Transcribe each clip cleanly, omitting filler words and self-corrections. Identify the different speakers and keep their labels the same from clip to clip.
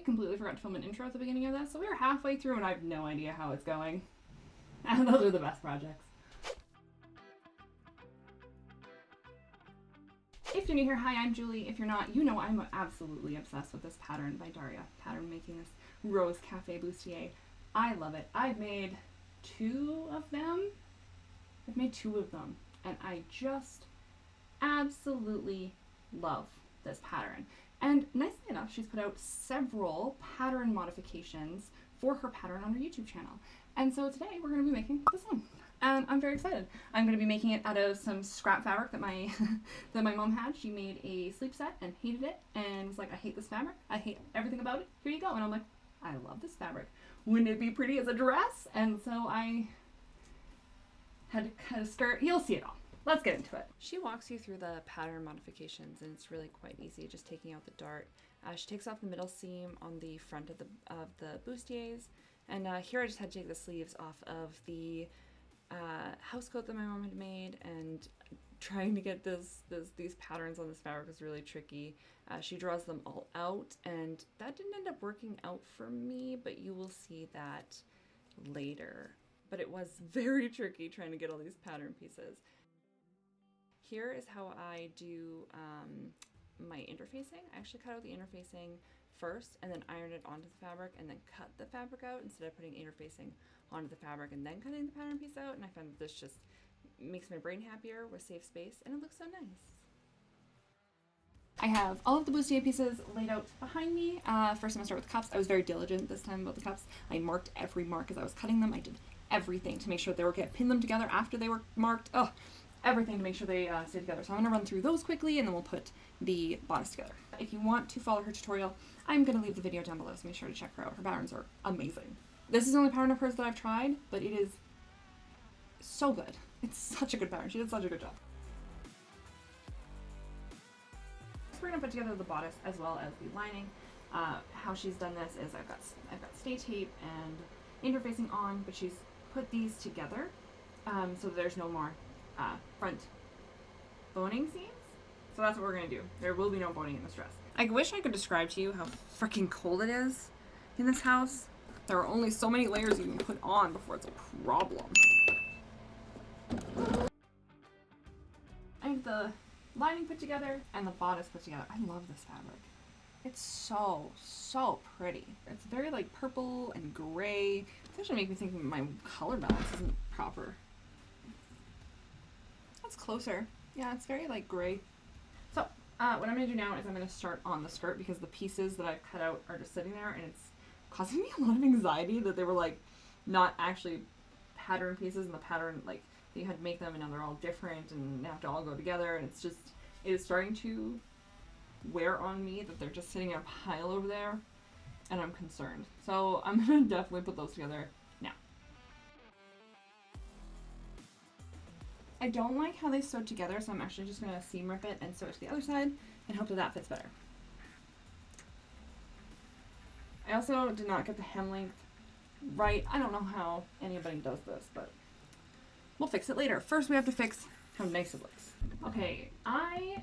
Speaker 1: completely forgot to film an intro at the beginning of this, so we are halfway through and I have no idea how it's going. And those are the best projects. If you're new here, hi, I'm Julie. If you're not, you know I'm absolutely obsessed with this pattern by Daria. Pattern making this Rose Cafe Bustier. I love it. I've made two of them, and I just absolutely love this pattern. And nicely enough, she's put out several pattern modifications for her pattern on her YouTube channel. And so today we're going to be making this one. And I'm very excited. I'm going to be making it out of some scrap fabric that my that my mom had. She made a sleep set and hated it and was like, I hate this fabric. I hate everything about it. Here you go. And I'm like, I love this fabric. Wouldn't it be pretty as a dress? And so I had to cut a skirt. You'll see it all. Let's get into it. She walks you through the pattern modifications, and it's really quite easy, just taking out the dart. She takes off the middle seam on the front of the bustiers, and here I just had to take the sleeves off of the house coat that my mom had made, and trying to get these patterns on this fabric was really tricky. She draws them all out, and that didn't end up working out for me, but you will see that later. But it was very tricky trying to get all these pattern pieces. Here is how I do my interfacing. I actually cut out the interfacing first and then ironed it onto the fabric and then cut the fabric out instead of putting interfacing onto the fabric and then cutting the pattern piece out. And I found that this just makes my brain happier with safe space, and it looks so nice. I have all of the bustier pieces laid out behind me. First I'm gonna start with the cups. I was very diligent this time about the cups. I marked every mark as I was cutting them. I did everything to make sure they were gonna pin them together after they were marked. Everything to make sure they stay together. So I'm going to run through those quickly and then we'll put the bodice together. If you want to follow her tutorial, I'm going to leave the video down below, so make sure to check her out. Her patterns are amazing. This is the only pattern of hers that I've tried, but it is so good. It's such a good pattern. She did such a good job. So we're going to put together the bodice as well as the lining. How she's done this is I've got stay tape and interfacing on, but she's put these together so there's no more front boning seams. So that's what we're going to do. There will be no boning in this dress. I wish I could describe to you how freaking cold it is in this house. There are only so many layers you can put on before it's a problem. I have the lining put together and the bodice put together. I love this fabric. It's so pretty. It's very like purple and gray. It's actually making me think my color balance isn't proper. That's closer. Yeah, it's very like gray. So what I'm going to do now is I'm going to start on the skirt because the pieces that I've cut out are just sitting there and it's causing me a lot of anxiety that they were like not actually pattern pieces, and the pattern like you had to make them and now they're all different and they have to all go together, and it is starting to wear on me that they're just sitting in a pile over there, and I'm concerned. So I'm going to definitely put those together now. I don't like how they sewed together, so I'm actually just going to seam rip it and sew it to the other side and hope that fits better. I also did not get the hem length right. I don't know how anybody does this, but we'll fix it later. First, we have to fix how nice it looks. Okay, I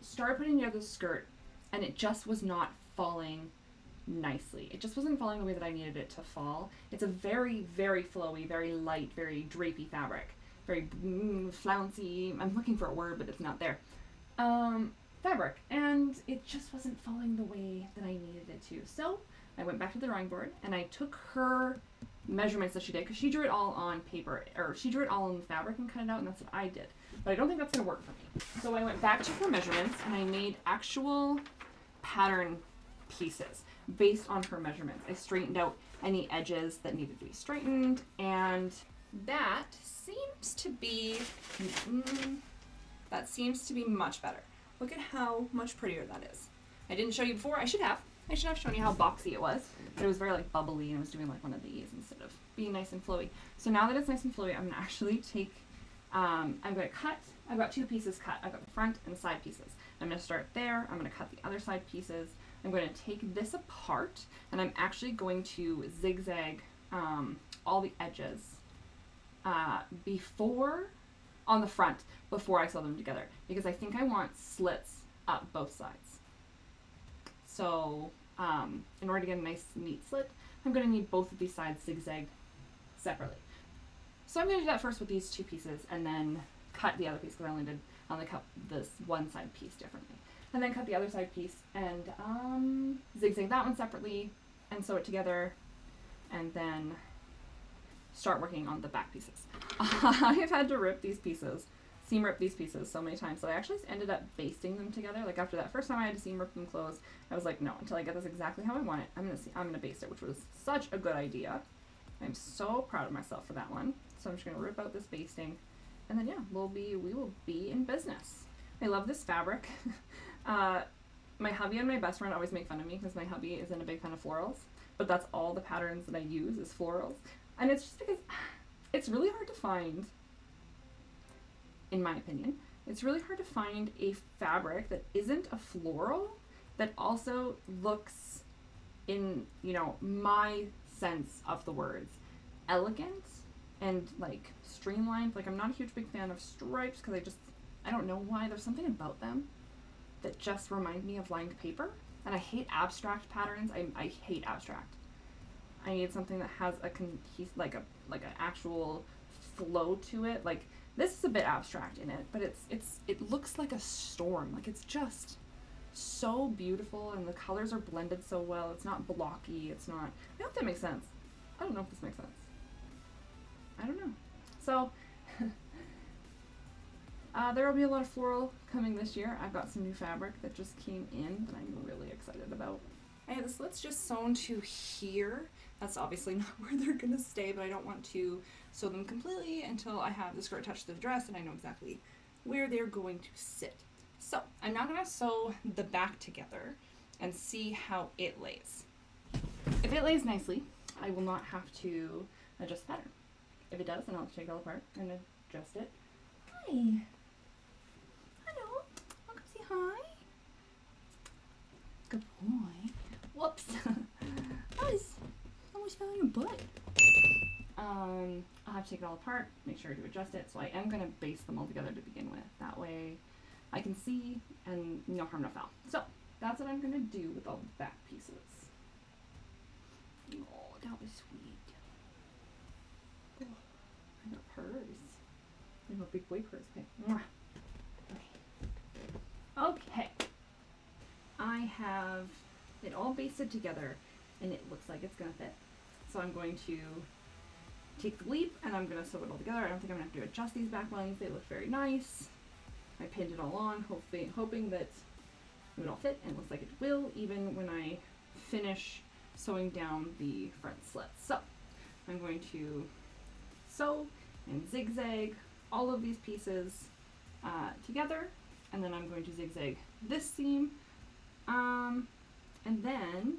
Speaker 1: started putting together the skirt, and it just was not falling nicely. It just wasn't falling the way that I needed it to fall. It's a very, very flowy, very light, very drapey fabric. Very flouncy, I'm looking for a word, but it's not there, fabric, and it just wasn't falling the way that I needed it to. So I went back to the drawing board and I took her measurements that she did, because she drew it all on paper, or she drew it all on fabric and cut it out, and that's what I did. But I don't think that's going to work for me. So I went back to her measurements and I made actual pattern pieces based on her measurements. I straightened out any edges that needed to be straightened, and that seems to be much better. Look at how much prettier that is. I didn't show you before. I should have shown you how boxy it was, but it was very like bubbly, and I was doing like one of these instead of being nice and flowy. So now that it's nice and flowy, I'm gonna actually take, I'm gonna cut. I've got two pieces cut. I've got the front and the side pieces. I'm gonna start there. I'm gonna cut the other side pieces. I'm going to take this apart, and I'm actually going to zigzag all the edges on the front before I sew them together, because I think I want slits up both sides. So in order to get a nice neat slit, I'm going to need both of these sides zigzag separately. So I'm going to do that first with these two pieces and then cut the other piece because I only cut this one side piece differently. And then cut the other side piece and zigzag that one separately and sew it together and then start working on the back pieces. I have had to seam rip these pieces so many times that I actually ended up basting them together. Like after that first time I had to seam rip them closed, I was like, no, until I get this exactly how I want it, I'm gonna baste it, which was such a good idea. I'm so proud of myself for that one. So I'm just gonna rip out this basting, and then yeah, we will be in business. I love this fabric. My hubby and my best friend always make fun of me because my hubby isn't a big fan of florals, but that's all the patterns that I use is florals. And it's just because it's really hard to find, in my opinion, it's really hard to find a fabric that isn't a floral that also looks, in, you know, my sense of the words, elegant and like streamlined. Like I'm not a huge big fan of stripes because I don't know why, there's something about them that just remind me of lined paper. And I hate abstract patterns. I hate abstract. I need something that has like an actual flow to it. Like this is a bit abstract in it, but it looks like a storm. Like it's just so beautiful and the colors are blended so well. It's not blocky. It's not, I hope that makes sense. I don't know if this makes sense. I don't know. So there will be a lot of floral coming this year. I've got some new fabric that just came in that I'm really excited about. I have the slits just sewn to here. That's obviously not where they're gonna stay, but I don't want to sew them completely until I have the skirt attached to the dress and I know exactly where they're going to sit. So I'm now gonna sew the back together and see how it lays. If it lays nicely, I will not have to adjust the pattern. If it does, then I'll take it all apart and adjust it. Hi. Hello. Welcome to say hi. Good boy. Whoops. I almost fell on your butt. I'll have to take it all apart, make sure to adjust it. So I am going to baste them all together to begin with. That way I can see and no harm, no foul. So that's what I'm going to do with all the back pieces. Oh, that was sweet. Oh, I got purse. I have a big boy purse. Okay. Mwah. Okay. I have it all basted together and it looks like it's going to fit. So I'm going to take the leap and I'm going to sew it all together. I don't think I'm going to have to adjust these back ones. They look very nice. I pinned it all on, hoping that it would all fit, and it looks like it will even when I finish sewing down the front slits. So I'm going to sew and zigzag all of these pieces together, and then I'm going to zigzag this seam, and then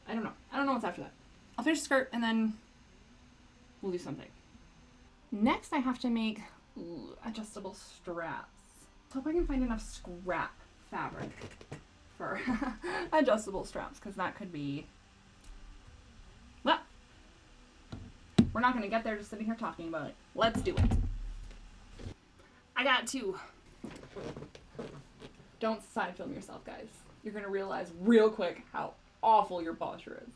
Speaker 1: I don't know what's after that. I'll finish the skirt and then we'll do something. Next I have to make adjustable straps. Hope I can find enough scrap fabric for adjustable straps, because that could be, well, we're not going to get there just sitting here talking about it. Let's do it. I got two. Don't side film yourself, guys. You're going to realize real quick how awful your posture is.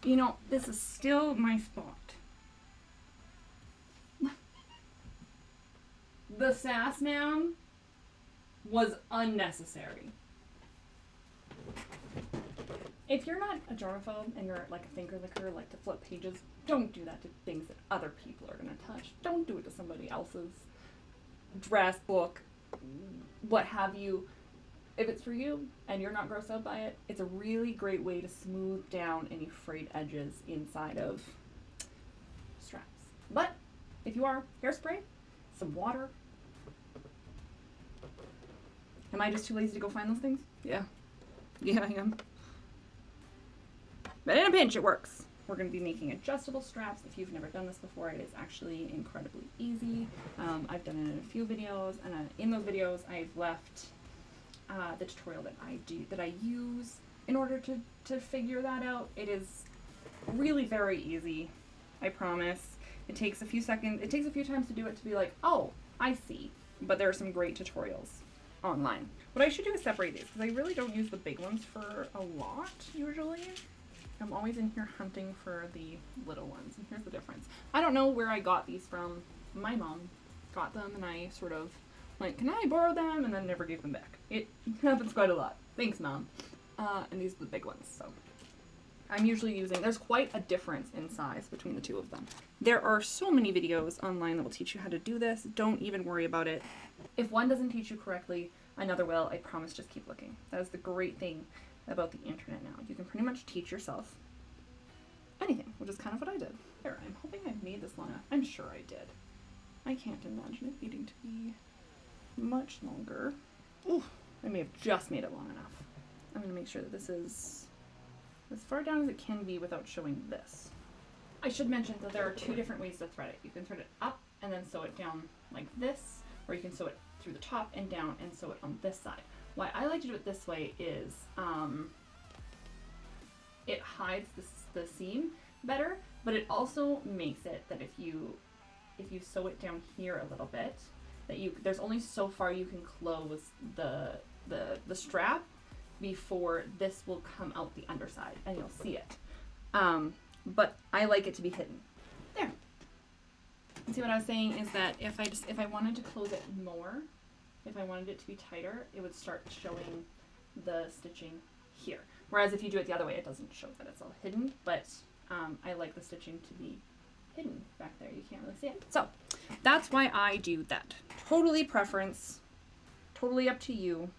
Speaker 1: You know, this is still my spot. The sass man was unnecessary. If you're not a germaphobe and you're like a finger licker, like to flip pages, don't do that to things that other people are going to touch. Don't do it to somebody else's dress, book, what have you. If it's for you and you're not grossed out by it, it's a really great way to smooth down any frayed edges inside of straps. But if you are, hairspray, some water. Am I just too lazy to go find those things? Yeah. Yeah, I am. But in a pinch, it works. We're going to be making adjustable straps. If you've never done this before, it is actually incredibly easy. I've done it in a few videos, and in those videos, I've left the tutorial that I use in order to figure that out. It is really very easy, I promise. It takes a few seconds. It takes a few times to do it to be like, oh, I see. But there are some great tutorials online. What I should do is separate these, because I really don't use the big ones for a lot, usually. I'm always in here hunting for the little ones, and here's the difference. I don't know where I got these from. My mom got them, and I sort of like, can I borrow them? And then never gave them back. It happens quite a lot. Thanks, Mom. And these are the big ones, so. I'm usually using, there's quite a difference in size between the two of them. There are so many videos online that will teach you how to do this. Don't even worry about it. If one doesn't teach you correctly, another will. I promise, just keep looking. That is the great thing about the internet now. You can pretty much teach yourself anything, which is kind of what I did. Here, I'm hoping I've made this long enough. I'm sure I did. I can't imagine it needing to be much longer. Ooh, I may have just made it long enough. I'm going to make sure that this is as far down as it can be without showing this. I should mention that there are two different ways to thread it. You can thread it up and then sew it down like this, or you can sew it through the top and down and sew it on this side. Why I like to do it this way is it hides the seam better, but it also makes it that if you sew it down here a little bit, that there's only so far you can close the strap before this will come out the underside, and you'll see it. But I like it to be hidden. There. And see what I was saying is that if I wanted to close it more, if I wanted it to be tighter, it would start showing the stitching here. Whereas if you do it the other way, it doesn't show that it's all hidden, but I like the stitching to be hidden back there. You can't really see it. So that's why I do that. Totally preference, totally up to you.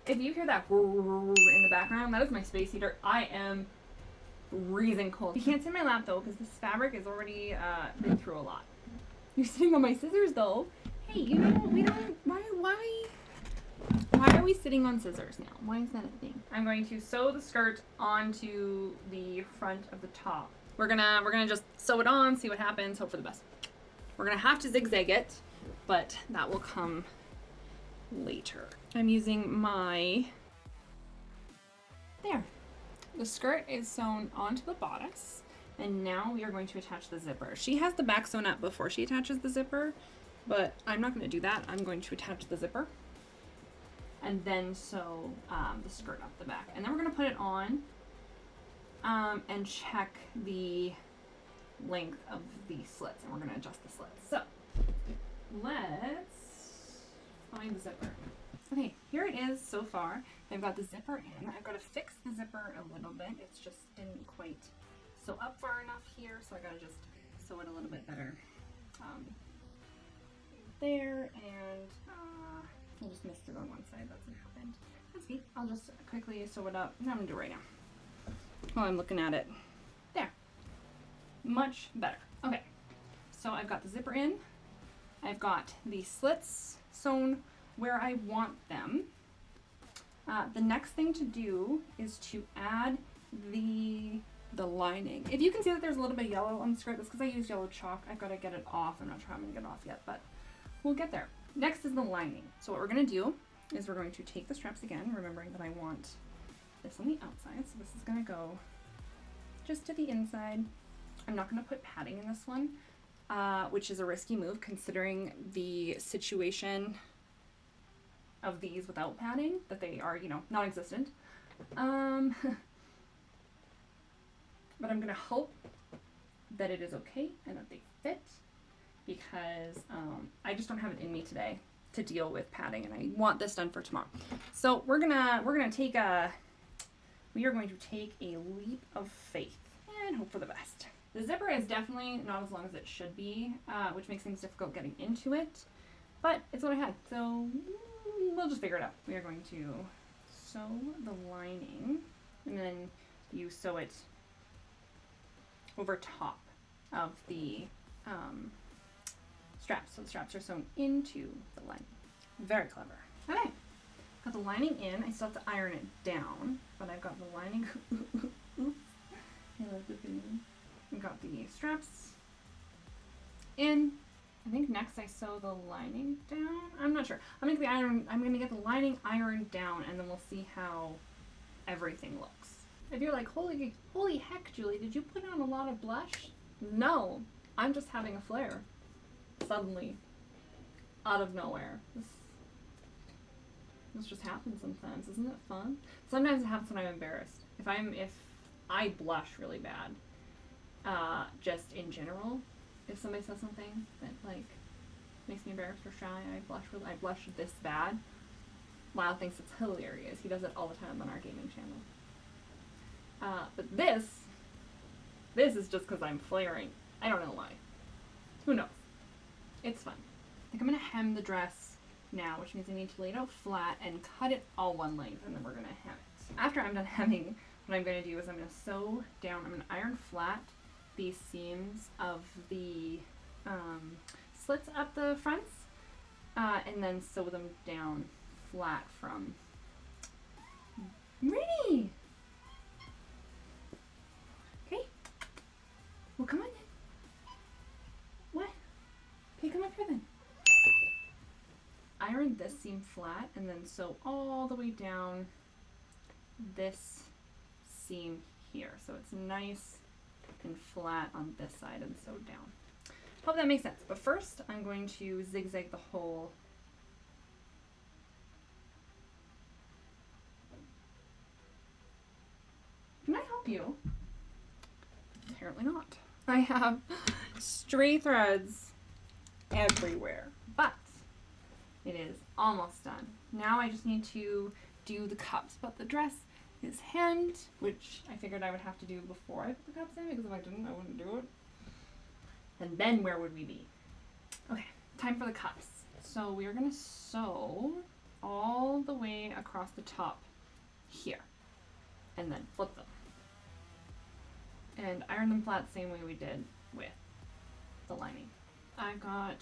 Speaker 1: If you hear that in the background, that is my space heater. I am freezing cold. You can't see my lap though, because this fabric is already been through a lot. You're sitting on my scissors though. Hey, you know, we don't, why are we sitting on scissors now? Why is that a thing? I'm going to sew the skirt onto the front of the top. We're gonna just sew it on, see what happens, hope for the best. We're gonna have to zigzag it, but that will come later. I'm using there. The skirt is sewn onto the bodice, and now we are going to attach the zipper. She has the back sewn up before she attaches the zipper, but I'm not going to do that. I'm going to attach the zipper and then sew the skirt up the back. And then we're going to put it on and check the length of the slits, and we're going to adjust the slits. So let's find the zipper. Okay, here it is so far. I've got the zipper in. I've got to fix the zipper a little bit. It's just didn't quite sew up far enough here, so I got to just sew it a little bit better. There, and I just missed it on one side. That's what happened. That's neat. I'll just quickly sew it up. I'm going to do it right now while I'm looking at it. There. Much better. Okay, so I've got the zipper in. I've got the slits sewn where I want them. The next thing to do is to add the lining. If you can see that there's a little bit of yellow on the skirt, that's because I used yellow chalk. I've got to get it off. I'm not sure how I'm going to get it off yet, but we'll get there. Next is the lining. So what we're going to do is we're going to take the straps again, remembering that I want this on the outside. So this is going to go just to the inside. I'm not going to put padding in this one, which is a risky move considering the situation of these without padding, that they are, you know, non-existent. But I'm going to hope that it is okay and that they fit, because I just don't have it in me today to deal with padding, and I want this done for tomorrow. So we are going to take a leap of faith and hope for the best. The zipper is definitely not as long as it should be, which makes things difficult getting into it, but it's what I had, so we'll just figure it out. We are going to sew the lining, and then you sew it over top of the straps. So the straps are sewn into the lining. Very clever. Okay, got the lining in. I still have to iron it down, but I've got the lining got the straps in. I think next I sew the lining down. I'm not sure. I'm gonna get the lining ironed down, and then we'll see how everything looks. If you're like, holy heck, Julie, did you put on a lot of blush? No, I'm just having a flare. Suddenly, out of nowhere. This just happens sometimes. Isn't it fun? Sometimes it happens when I'm embarrassed. If I blush really bad, just in general, if somebody says something that like makes me embarrassed or shy, I blush this bad. Lyle thinks it's hilarious. He does it all the time on our gaming channel. But this is just because I'm flaring. I don't know why. Who knows? It's fun. I think I'm gonna hem the dress now, which means I need to lay it out flat and cut it all one length, and then we're gonna hem it. After I'm done hemming, what I'm gonna do is I'm gonna sew down, I'm gonna iron flat these seams of the slits at the fronts, and then sew them down flat from. Ready! Okay. Well, come on then. What? Okay, come up here then. Iron this seam flat and then sew all the way down this seam here. So it's nice and flat on this side and sewed down. Hope that makes sense. But first I'm going to zigzag the hole. Can I help you? Apparently not. I have stray threads everywhere, but it is almost done. Now I just need to do the cups, but the dress is hemmed, which I figured I would have to do before I put the cups in, because if I didn't, I wouldn't do it. And then where would we be? Okay, time for the cups. So we are gonna sew all the way across the top here, and then flip them. And iron them flat the same way we did with the lining. I've got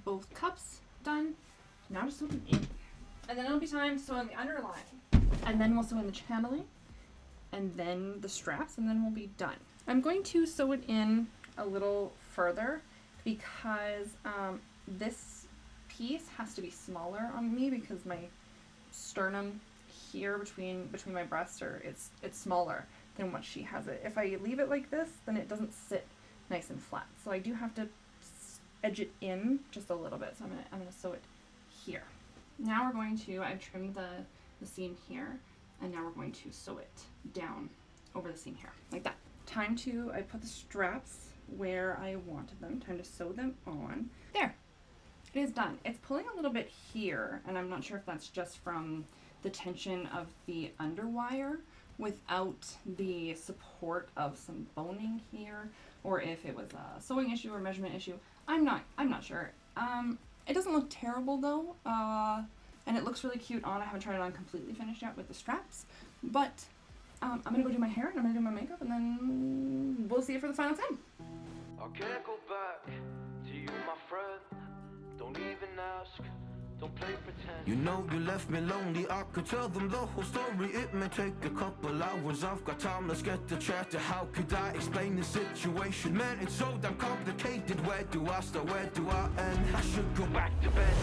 Speaker 1: both cups done. Now just sew them in. And then it'll be time to sew in the underline. And then we'll sew in the channeling, and then the straps, and then we'll be done. I'm going to sew it in a little further because this piece has to be smaller on me because my sternum here between my breasts it's smaller than what she has it. If I leave it like this, then it doesn't sit nice and flat. So I do have to edge it in just a little bit. So I'm gonna sew it here. Now we're going to, I've trimmed the seam here, and now we're going to sew it down over the seam here, like that. I put the straps where I wanted them, time to sew them on. There, it is done. It's pulling a little bit here, and I'm not sure if that's just from the tension of the underwire without the support of some boning here, or if it was a sewing issue or measurement issue. I'm not sure. It doesn't look terrible though, and it looks really cute on. I haven't tried it on completely finished yet with the straps, but I'm gonna go do my hair and I'm gonna do my makeup, and then we'll see it for the final time.
Speaker 2: I can't go back to you, my friend. Don't even ask. Don't play pretend. You know you left me lonely. I could tell them the whole story. It may take a couple hours. I've got time. Let's get the chat. How could I explain the situation? Man, it's so damn complicated. Where do I start? Where do I end? I should go back to bed.